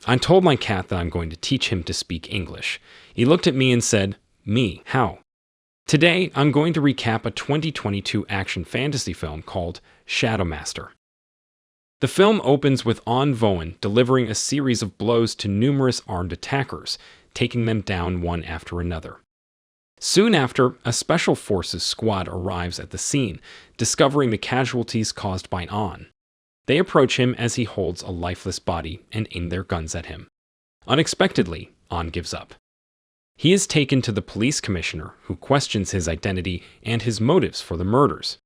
I told my cat that I'm going to teach him to speak English. He looked at me and said, "Me, how?" Today, I'm going to recap a 2022 action fantasy film called Shadowmaster. The film opens with Voaen delivering a series of blows to numerous armed attackers, taking them down one after another. Soon after, a Special Forces squad arrives at the scene, discovering the casualties caused by On. They approach him as he holds a lifeless body and aim their guns at him. Unexpectedly, On gives up. He is taken to the police commissioner, who questions his identity and his motives for the murders.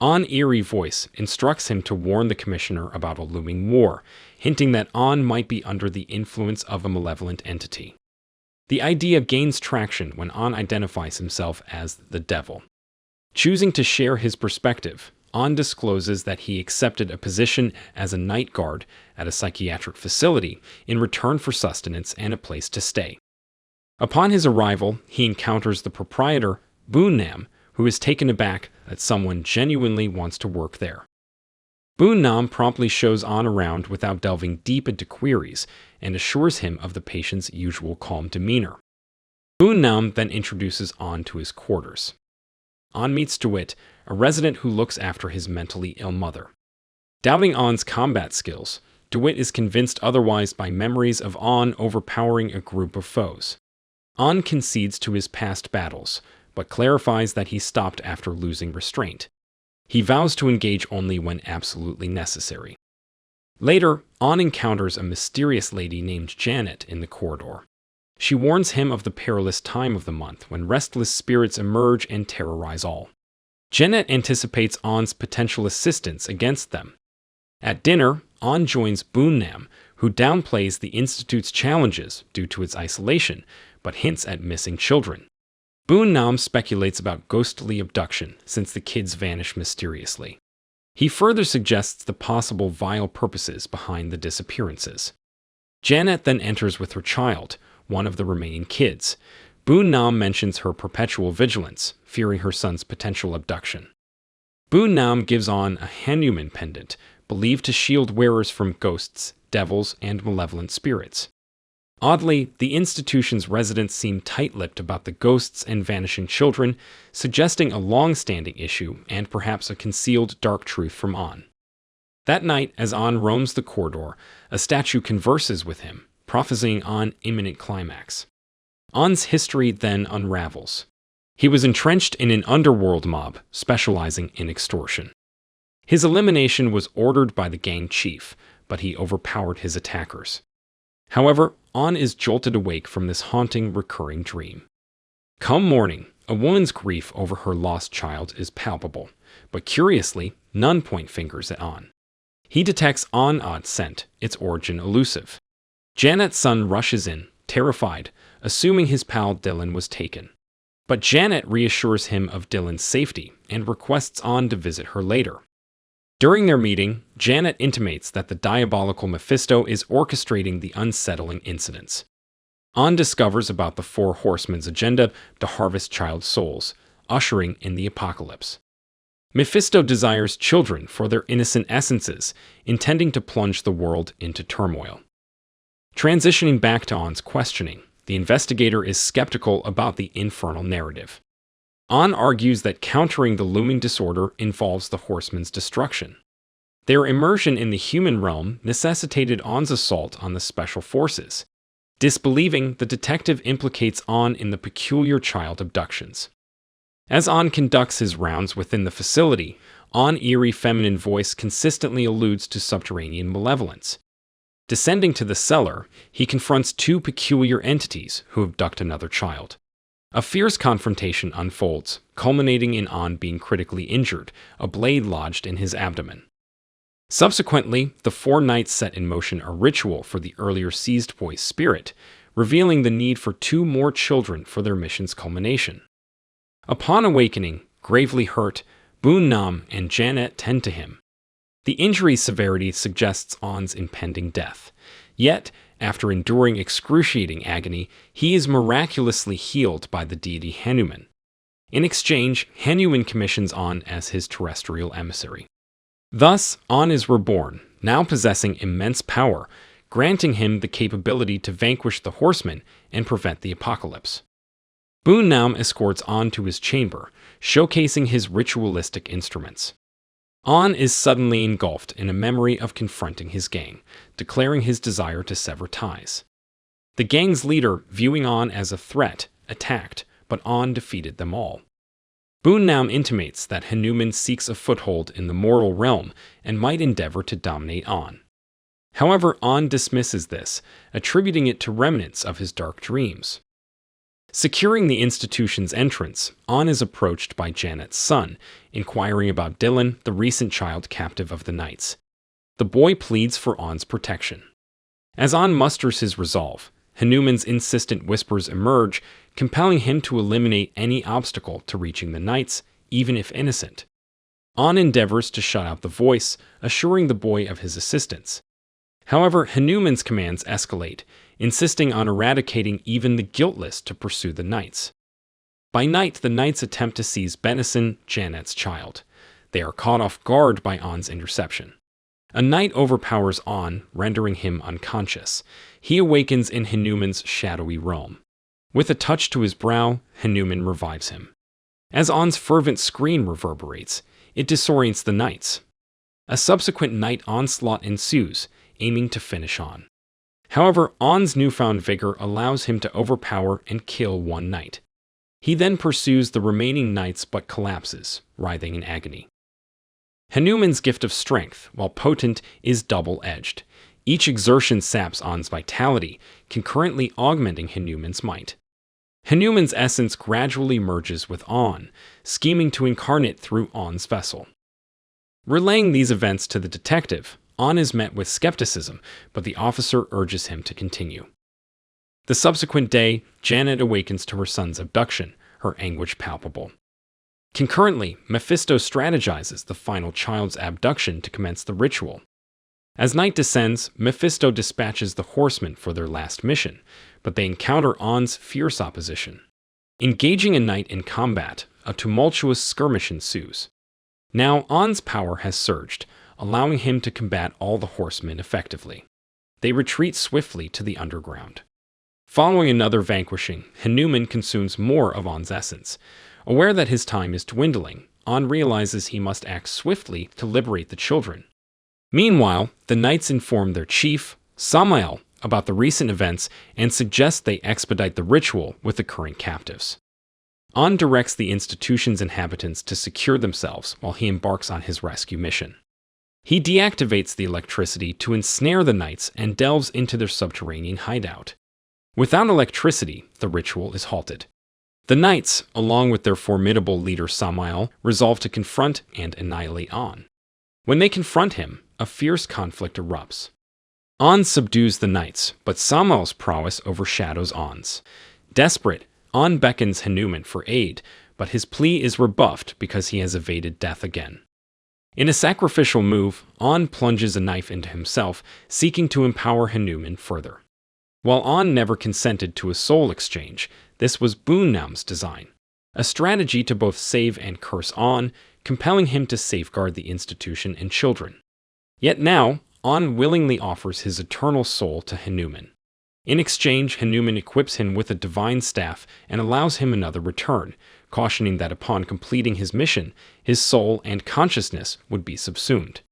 On's eerie voice instructs him to warn the commissioner about a looming war, hinting that On might be under the influence of a malevolent entity. The idea gains traction when On identifies himself as the devil. Choosing to share his perspective, On discloses that he accepted a position as a night guard at a psychiatric facility in return for sustenance and a place to stay. Upon his arrival, he encounters the proprietor, Boon-Nam, who is taken aback that someone genuinely wants to work there. Boon-Nam promptly shows On around without delving deep into queries and assures him of the patient's usual calm demeanor. Boon-Nam then introduces On to his quarters. On meets Dewitt, a resident who looks after his mentally ill mother. Doubting On's combat skills, Dewitt is convinced otherwise by memories of On overpowering a group of foes. On concedes to his past battles, but clarifies that he stopped after losing restraint. He vows to engage only when absolutely necessary. Later, On encounters a mysterious lady named Janett in the corridor. She warns him of the perilous time of the month when restless spirits emerge and terrorize all. Janett anticipates On's potential assistance against them. At dinner, On joins Boon-Nam, who downplays the Institute's challenges due to its isolation, but hints at missing children. Boon-Nam speculates about ghostly abduction since the kids vanish mysteriously. He further suggests the possible vile purposes behind the disappearances. Janett then enters with her child, one of the remaining kids. Boon-Nam mentions her perpetual vigilance, fearing her son's potential abduction. Boon-Nam gives On a Hanuman pendant, believed to shield wearers from ghosts, devils, and malevolent spirits. Oddly, the institution's residents seem tight-lipped about the ghosts and vanishing children, suggesting a long-standing issue and perhaps a concealed dark truth from On. That night, as On roams the corridor, a statue converses with him, prophesying On imminent climax. On's history then unravels. He was entrenched in an underworld mob specializing in extortion. His elimination was ordered by the gang chief, but he overpowered his attackers. However, On is jolted awake from this haunting, recurring dream. Come morning, a woman's grief over her lost child is palpable, but curiously, none point fingers at On. He detects On's odd scent, its origin elusive. Janett's son rushes in, terrified, assuming his pal Dylan was taken. But Janett reassures him of Dylan's safety and requests On to visit her later. During their meeting, Janett intimates that the diabolical Mephisto is orchestrating the unsettling incidents. On discovers about the Four Horsemen's agenda to harvest child souls, ushering in the apocalypse. Mephisto desires children for their innocent essences, intending to plunge the world into turmoil. Transitioning back to On's questioning, the investigator is skeptical about the infernal narrative. On argues that countering the looming disorder involves the horsemen's destruction. Their immersion in the human realm necessitated On's assault on the special forces. Disbelieving, the detective implicates On in the peculiar child abductions. As On conducts his rounds within the facility, On's eerie feminine voice consistently alludes to subterranean malevolence. Descending to the cellar, he confronts two peculiar entities who abduct another child. A fierce confrontation unfolds, culminating in On being critically injured, a blade lodged in his abdomen. Subsequently, the four knights set in motion a ritual for the earlier seized boy's spirit, revealing the need for two more children for their mission's culmination. Upon awakening, gravely hurt, Boon-Nam and Janett tend to him. The injury's severity suggests On's impending death. Yet, after enduring excruciating agony, he is miraculously healed by the deity Hanuman. In exchange, Hanuman commissions On as his terrestrial emissary. Thus, On is reborn, now possessing immense power, granting him the capability to vanquish the horsemen and prevent the apocalypse. Boon-Nam escorts On to his chamber, showcasing his ritualistic instruments. On is suddenly engulfed in a memory of confronting his gang, declaring his desire to sever ties. The gang's leader, viewing On as a threat, attacked, but On defeated them all. Boon-Nam intimates that Hanuman seeks a foothold in the mortal realm and might endeavor to dominate On. However, On dismisses this, attributing it to remnants of his dark dreams. Securing the institution's entrance, On is approached by Janett's son, inquiring about Dylan, the recent child captive of the Knights. The boy pleads for On's protection. As On musters his resolve, Hanuman's insistent whispers emerge, compelling him to eliminate any obstacle to reaching the Knights, even if innocent. On endeavors to shut out the voice, assuring the boy of his assistance. However, Hanuman's commands escalate, insisting on eradicating even the guiltless to pursue the Knights. By night, the Knights attempt to seize Benison, Janett's child. They are caught off guard by On's interception. A knight overpowers On, rendering him unconscious. He awakens in Hanuman's shadowy realm. With a touch to his brow, Hanuman revives him. As On's fervent scream reverberates, it disorients the Knights. A subsequent night onslaught ensues, aiming to finish On. However, On's newfound vigor allows him to overpower and kill one knight. He then pursues the remaining knights but collapses, writhing in agony. Hanuman's gift of strength, while potent, is double-edged. Each exertion saps On's vitality, concurrently augmenting Hanuman's might. Hanuman's essence gradually merges with On, scheming to incarnate through On's vessel. Relaying these events to the detective, On is met with skepticism, but the officer urges him to continue. The subsequent day, Janett awakens to her son's abduction, her anguish palpable. Concurrently, Mephisto strategizes the final child's abduction to commence the ritual. As night descends, Mephisto dispatches the horsemen for their last mission, but they encounter On's fierce opposition. Engaging a knight in combat, a tumultuous skirmish ensues. Now On's power has surged, allowing him to combat all the horsemen effectively. They retreat swiftly to the underground. Following another vanquishing, Hanuman consumes more of On's essence. Aware that his time is dwindling, On realizes he must act swiftly to liberate the children. Meanwhile, the Knights inform their chief, Samael, about the recent events and suggest they expedite the ritual with the current captives. On directs the institution's inhabitants to secure themselves while he embarks on his rescue mission. He deactivates the electricity to ensnare the Knights and delves into their subterranean hideout. Without electricity, the ritual is halted. The Knights, along with their formidable leader Samael, resolve to confront and annihilate On. When they confront him, a fierce conflict erupts. On subdues the Knights, but Samael's prowess overshadows On's. Desperate, On beckons Hanuman for aid, but his plea is rebuffed because he has evaded death again. In a sacrificial move, On plunges a knife into himself, seeking to empower Hanuman further. While On never consented to a soul exchange, this was Boon-Nam's design, a strategy to both save and curse On, compelling him to safeguard the institution and children. Yet now, On willingly offers his eternal soul to Hanuman. In exchange, Hanuman equips him with a divine staff and allows him another return, cautioning that upon completing his mission, his soul and consciousness would be subsumed.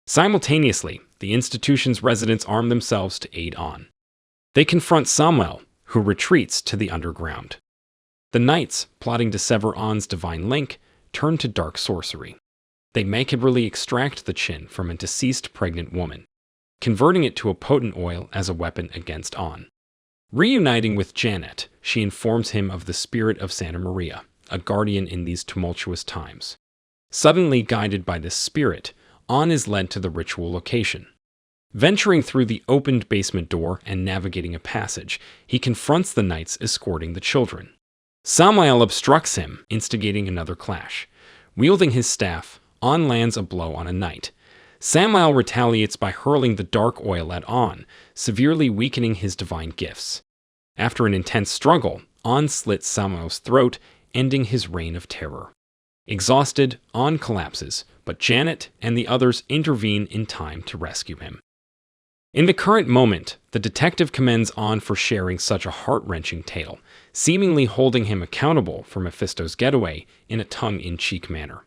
Simultaneously, the institution's residents arm themselves to aid On. They confront Samael, who retreats to the underground. The Knights, plotting to sever On's divine link, turn to dark sorcery. They macabrely extract the chin from a deceased pregnant woman, converting it to a potent oil as a weapon against On. Reuniting with Janett, she informs him of the spirit of Santa Maria, a guardian in these tumultuous times. Suddenly guided by this spirit, On is led to the ritual location. Venturing through the opened basement door and navigating a passage, he confronts the Knights escorting the children. Samael obstructs him, instigating another clash. Wielding his staff, On lands a blow on a knight. Samael retaliates by hurling the dark oil at On, severely weakening his divine gifts. After an intense struggle, On slits Samael's throat, ending his reign of terror. Exhausted, On collapses, but Janett and the others intervene in time to rescue him. In the current moment, the detective commends On for sharing such a heart-wrenching tale, seemingly holding him accountable for Mephisto's getaway in a tongue-in-cheek manner.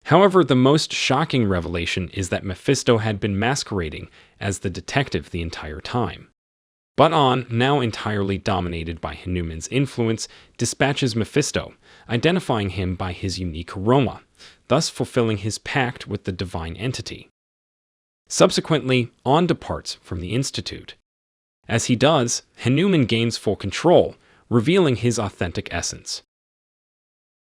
However, the most shocking revelation is that Mephisto had been masquerading as the detective the entire time. But On, now entirely dominated by Hanuman's influence, dispatches Mephisto, identifying him by his unique aroma, thus fulfilling his pact with the divine entity. Subsequently, On departs from the Institute. As he does, Hanuman gains full control, revealing his authentic essence.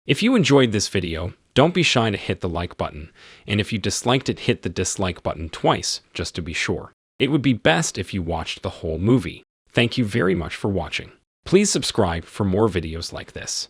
If you enjoyed this video, don't be shy to hit the like button, and if you disliked it, hit the dislike button twice, just to be sure. It would be best if you watched the whole movie. Thank you very much for watching. Please subscribe for more videos like this.